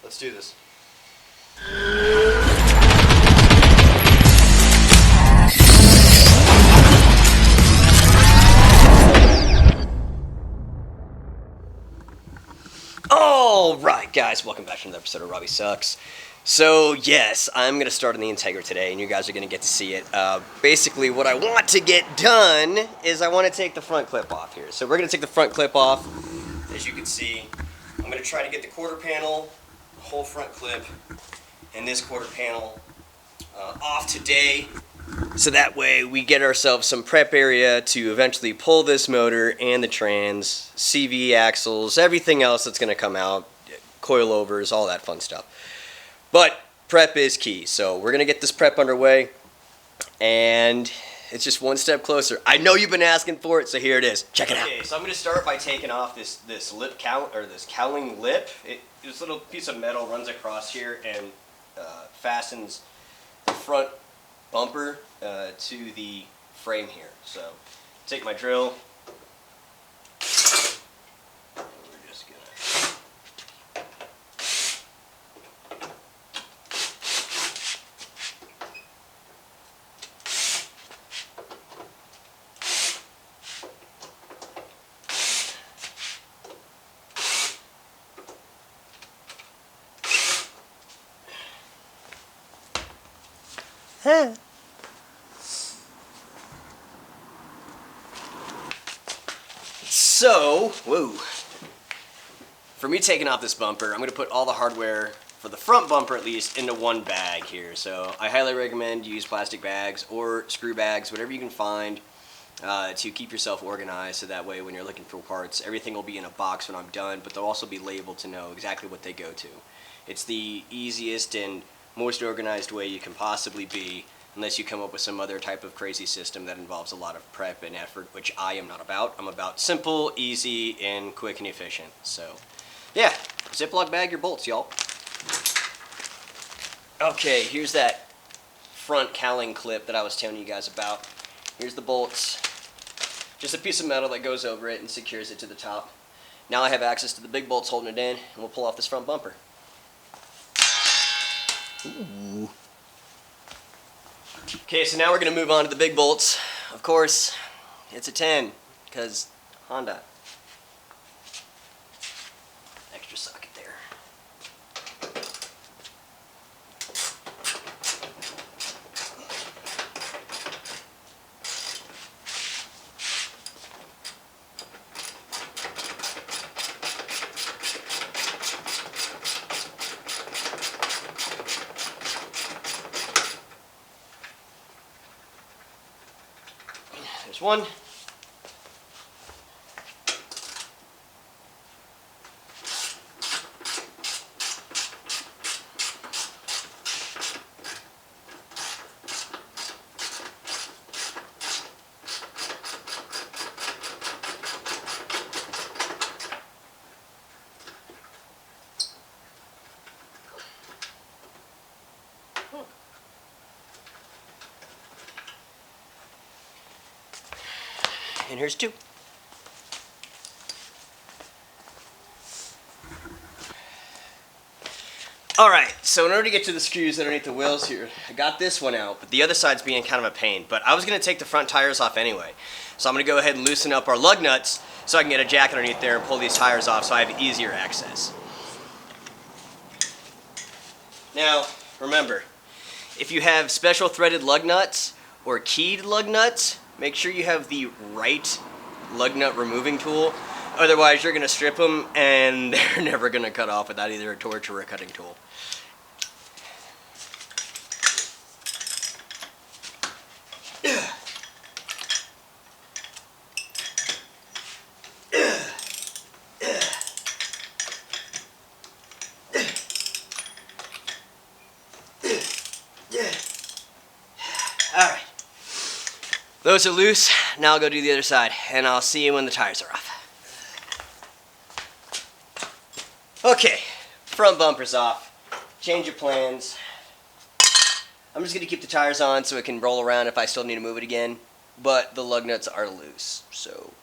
Let's do this. Alright guys, welcome back to another episode of Robbie Sucks. So yes, I'm going to start on the Integra today, and you guys are going to get to see it. Basically, what I want to get done is I want to take the front clip off here. So we're going to take the front clip off. As you can see, I'm going to try to get the quarter panel, the whole front clip, and this quarter panel off today. So that way we get ourselves some prep area to eventually pull this motor and the trans, CV axles, everything else that's going to come out, coilovers, all that fun stuff. But prep is key, so we're going to get this prep underway, and it's just one step closer. I know you've been asking for it, so here it is. Check it out. Okay, so I'm going to start by taking off this lip count, or this cowling lip. This little piece of metal runs across here and fastens the front bumper to the frame here. So take my drill. And we're just gonna So, whoa. For me taking off this bumper, I'm going to put all the hardware, for the front bumper at least, into one bag here. So I highly recommend you use plastic bags or screw bags, whatever you can find, to keep yourself organized, so that way when you're looking for parts, everything will be in a box when I'm done, but they'll also be labeled to know exactly what they go to. It's the easiest and most organized way you can possibly be, unless you come up with some other type of crazy system that involves a lot of prep and effort, which I am not about. I'm about simple, easy, and quick and efficient. So, yeah, Ziploc bag your bolts, y'all. Okay, here's that front cowling clip that I was telling you guys about. Here's the bolts. Just a piece of metal that goes over it and secures it to the top. Now I have access to the big bolts holding it in, and we'll pull off this front bumper. Ooh. Okay, so now we're going to move on to the big bolts. Of course, it's a 10, because Honda. Extra socket there. There's one. And here's two. Alright, so in order to get to the screws underneath the wheels here, I got this one out, but the other side's being kind of a pain. But I was going to take the front tires off anyway. So I'm going to go ahead and loosen up our lug nuts so I can get a jack underneath there and pull these tires off so I have easier access. Now, remember, if you have special threaded lug nuts or keyed lug nuts, make sure you have the right lug nut removing tool. Otherwise, you're going to strip them and they're never going to cut off without either a torch or a cutting tool. Alright. Those are loose. Now I'll go do the other side, and I'll see you when the tires are off. Okay, front bumper's off. Change of plans. I'm just going to keep the tires on so it can roll around if I still need to move it again. But the lug nuts are loose, so...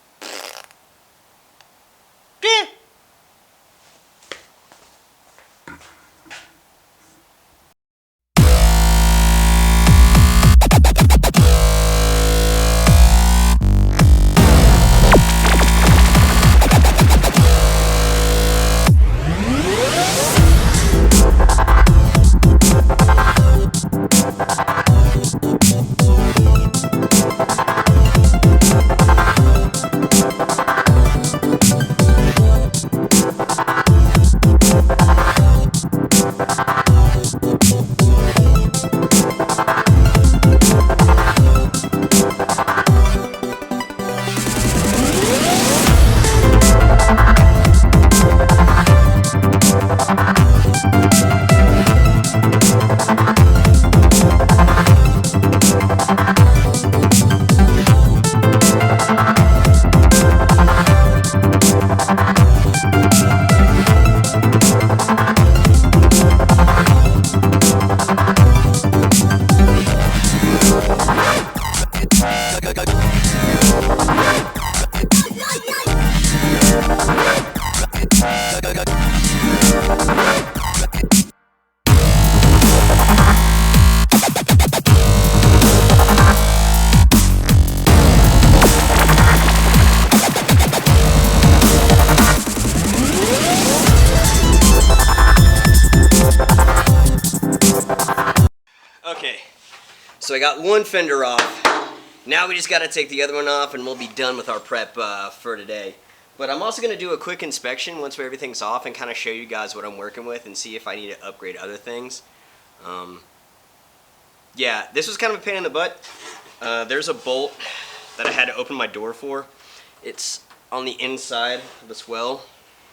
So I got one fender off. Now we just got to take the other one off and we'll be done with our prep for today. But I'm also going to do a quick inspection once everything's off and kind of show you guys what I'm working with and see if I need to upgrade other things. Yeah, this was kind of a pain in the butt. There's a bolt that I had to open my door for. It's on the inside of this well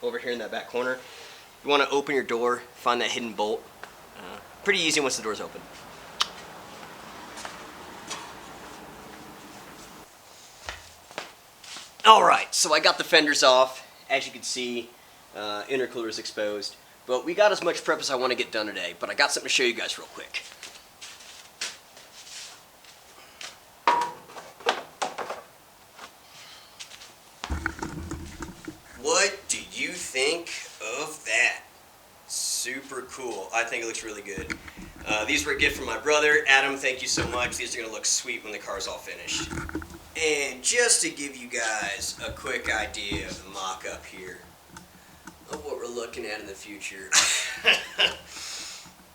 over here in that back corner. You want to open your door, find that hidden bolt. Pretty easy once the door's open. Alright, so I got the fenders off. As you can see, intercooler is exposed. But we got as much prep as I want to get done today. But I got something to show you guys real quick. What do you think of that? Super cool. I think it looks really good. These were a gift from my brother. Adam, thank you so much. These are going to look sweet when the car's all finished. And just to give you guys a quick idea of the mock-up here of what we're looking at in the future.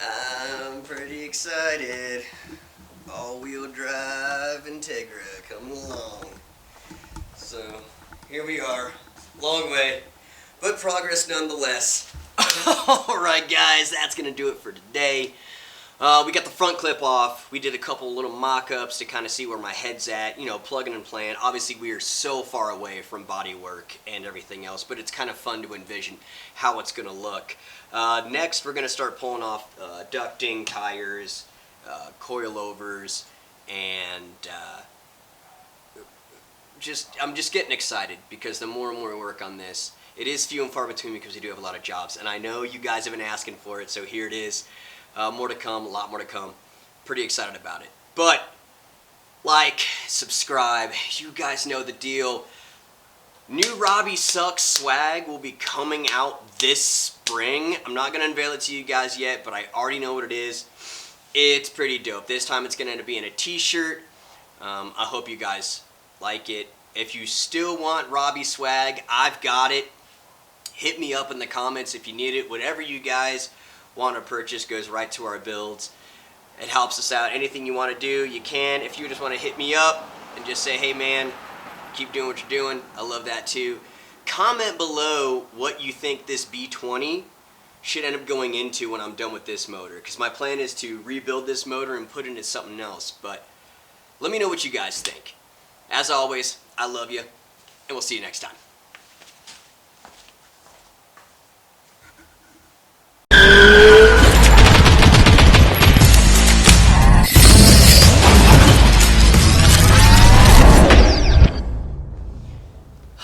I'm pretty excited. All-wheel drive Integra, come along. So, here we are. Long way, but progress nonetheless. Alright guys, that's going to do it for today. We got the front clip off. We did a couple little mock-ups to kind of see where my head's at, you know, plugging and playing. Obviously, we are so far away from body work and everything else, but it's kind of fun to envision how it's going to look. Next, we're going to start pulling off ducting, tires, coilovers, and I'm just getting excited because the more and more we work on this, it is few and far between because we do have a lot of jobs, and I know you guys have been asking for it, so here it is. More to come, a lot more to come. Pretty excited about it. But, like, subscribe, you guys know the deal. New Robbie Sucks swag will be coming out this spring. I'm not going to unveil it to you guys yet, but I already know what it is. It's pretty dope. This time it's going to end up being a t-shirt. I hope you guys like it. If you still want Robbie swag, I've got it. Hit me up in the comments if you need it. Whatever you guys want to purchase goes right to our builds. It helps us out. Anything you want to do, you can. If you just want to hit me up and just say, hey man, keep doing what you're doing, I love that too. Comment below what you think this B20 should end up going into when I'm done with this motor, because my plan is to rebuild this motor and put it into something else. But let me know what you guys think. As always, I love you, and we'll see you next time.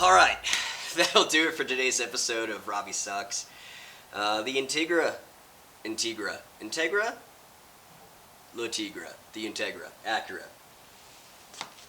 Alright, that'll do it for today's episode of Robbie Sucks. The Integra, the Integra, Acura